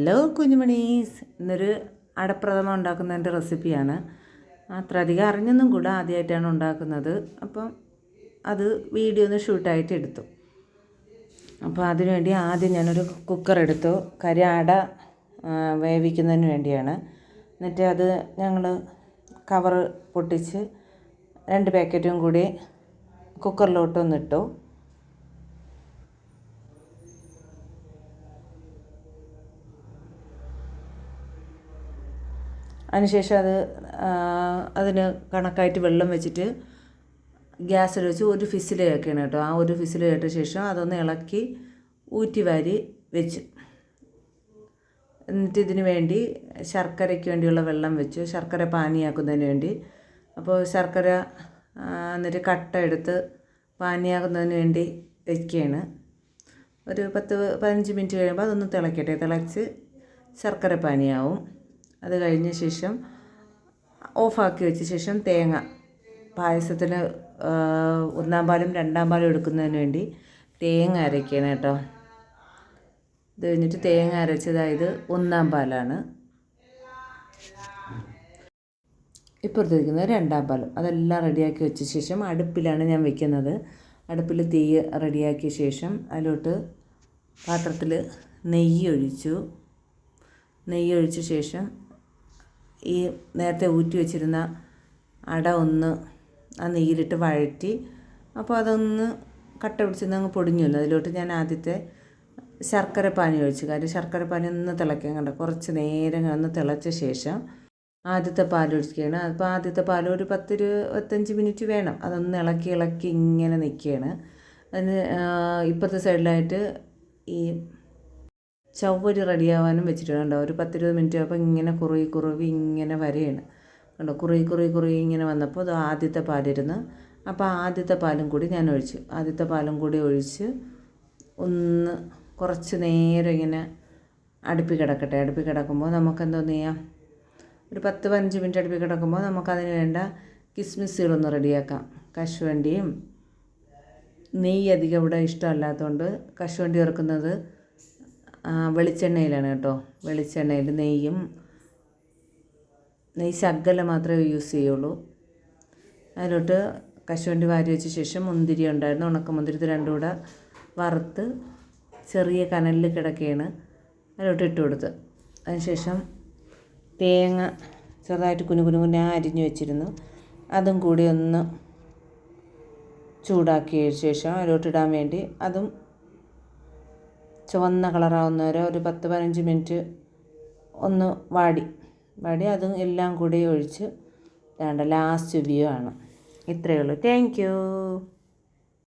Hello കുഞ്ഞുമണീസ്, ഇന്നൊരു അടപ്രഥമൻ ഉണ്ടാക്കുന്നതിൻ്റെ റെസിപ്പിയാണ്. അത്ര അധികം അറിഞ്ഞൊന്നും കൂടെ ആദ്യമായിട്ടാണ് ഉണ്ടാക്കുന്നത്. അപ്പം അത് വീഡിയോ ഒന്ന് ഷൂട്ടായിട്ട് എടുത്തു. അപ്പോൾ അതിനുവേണ്ടി ആദ്യം ഞാനൊരു കുക്കർ എടുത്തു. അട വേവിക്കുന്നതിന് വേണ്ടിയാണ്. എന്നിട്ട് അത് ഞങ്ങൾ കവറ് പൊട്ടിച്ച് 2 പാക്കറ്റും കൂടി കുക്കറിലോട്ടൊന്നിട്ടു. അതിനുശേഷം അതിന് കണക്കായിട്ട് വെള്ളം വെച്ചിട്ട് ഗ്യാസിൽ വെച്ച് ഒരു ഫിസിൽ കേൾക്കണം കേട്ടോ. ആ ഒരു ഫിസിൽ കേട്ട ശേഷം അതൊന്ന് ഇളക്കി ഊറ്റി വാരി വെച്ചു. എന്നിട്ട് ഇതിന് വേണ്ടി ശർക്കരയ്ക്ക് വേണ്ടിയുള്ള വെള്ളം വെച്ചു, ശർക്കര പാനിയാക്കുന്നതിന് വേണ്ടി. അപ്പോൾ ശർക്കര എന്നിട്ട് കട്ട എടുത്ത് പാനിയാക്കുന്നതിന് വേണ്ടി വയ്ക്കുകയാണ്. ഒരു 10-15 മിനിറ്റ് കഴിയുമ്പോൾ അതൊന്ന് തിളക്കട്ടെ. തിളച്ച് ശർക്കര പാനിയാവും. അത് കഴിഞ്ഞ ശേഷം ഓഫാക്കി വെച്ച ശേഷം തേങ്ങ പായസത്തിന് 1-ാം പാലും 2-ാം പാലും എടുക്കുന്നതിന് വേണ്ടി തേങ്ങ അരയ്ക്കണം കേട്ടോ. ഇത് കഴിഞ്ഞിട്ട് തേങ്ങ അരച്ചതായത് 1-ാം പാലാണ്. ഇപ്പുറത്തിരിക്കുന്നത് 2-ാം പാലും. അതെല്ലാം റെഡിയാക്കി വെച്ച ശേഷം അടുപ്പിലാണ് ഞാൻ വെക്കുന്നത്. അടുപ്പിൽ തീ റെഡിയാക്കിയ ശേഷം അതിലോട്ട് പാത്രത്തിൽ നെയ്യ് ഒഴിച്ച ശേഷം ഈ നേരത്തെ ഊറ്റി വെച്ചിരുന്ന അട ഒന്ന് ആ നെയ്യിലിട്ട് വഴറ്റി. അപ്പോൾ അതൊന്ന് കട്ട പിടിച്ചൊന്ന് അങ്ങ് പൊടിഞ്ഞല്ലോ. അതിലോട്ട് ഞാൻ ആദ്യത്തെ ശർക്കര പാനി ഒഴിച്ചു. കാര്യം ശർക്കര പാനി ഒന്ന് തിളയ്ക്കാൻ കണ്ട കുറച്ച് നേരം ഒന്ന് തിളച്ച ശേഷം ആദ്യത്തെ പാലൊഴിക്കുകയാണ്. അപ്പോൾ ആദ്യത്തെ പാൽ ഒരു 10-25 മിനിറ്റ് വേണം. അതൊന്ന് ഇളക്കി ഇങ്ങനെ നിൽക്കുകയാണ്. അതിന് ഇപ്പുറത്തെ സൈഡിലായിട്ട് ഈ ചവ്വരി റെഡിയാവാനും വെച്ചിട്ടുണ്ട്. ഒരു 10-20 മിനിറ്റ് അപ്പോൾ ഇങ്ങനെ കുറുകി ഇങ്ങനെ വരെയാണ് കണ്ടോ. കുറുകി ഇങ്ങനെ വന്നപ്പോൾ അത് ആദ്യത്തെ പാലിരുന്ന്. അപ്പോൾ ആദ്യത്തെ പാലും കൂടി ഞാൻ ഒഴിച്ചു. ആദ്യത്തെ പാലും കൂടി ഒഴിച്ച് ഒന്ന് കുറച്ച് നേരം ഇങ്ങനെ അടുപ്പിൽ കിടക്കട്ടെ. അടുപ്പിൽ കിടക്കുമ്പോൾ നമുക്കെന്തോന്ന് ചെയ്യാം, ഒരു 10-15 മിനിറ്റ് അടുപ്പിൽ കിടക്കുമ്പോൾ നമുക്കതിന് വേണ്ട കിസ്മിസുകളൊന്ന് റെഡിയാക്കാം. കശുവണ്ടിയും നെയ്യ് അധികം ഇവിടെ ഇഷ്ടമല്ലാത്തതുകൊണ്ട് കശുവണ്ടി ചേർക്കുന്നത് വെളിച്ചെണ്ണയിലാണ് കേട്ടോ. വെളിച്ചെണ്ണയിൽ നെയ്യ് ശകലം മാത്രമേ യൂസ് ചെയ്യുള്ളൂ. അതിലോട്ട് കശുവണ്ടി വാരി വെച്ച ശേഷം മുന്തിരി ഉണ്ടായിരുന്നു, ഉണക്കമുന്തിരി. ഇത് രണ്ടും കൂടെ വറുത്ത് ചെറിയ കനലിൽ കിടക്കുകയാണ്. അതിലോട്ട് ഇട്ട് കൊടുത്ത്. അതിനുശേഷം തേങ്ങ ചെറുതായിട്ട് കുനുകുനെ അരിഞ്ഞു വെച്ചിരുന്നു. അതും കൂടി ഒന്ന് ചൂടാക്കിയ ശേഷം അതിലോട്ടിടാൻ വേണ്ടി അതും ചുവന്ന കളറാവുന്നവരെ ഒരു 10-15 മിനിറ്റ് ഒന്ന് വാടി അതും എല്ലാം കൂടി ഒഴിച്ച് വേണ്ട ലാസ്റ്റ് വ്യൂ ആണ്. ഇത്രയേ ഉള്ളൂ. Thank you.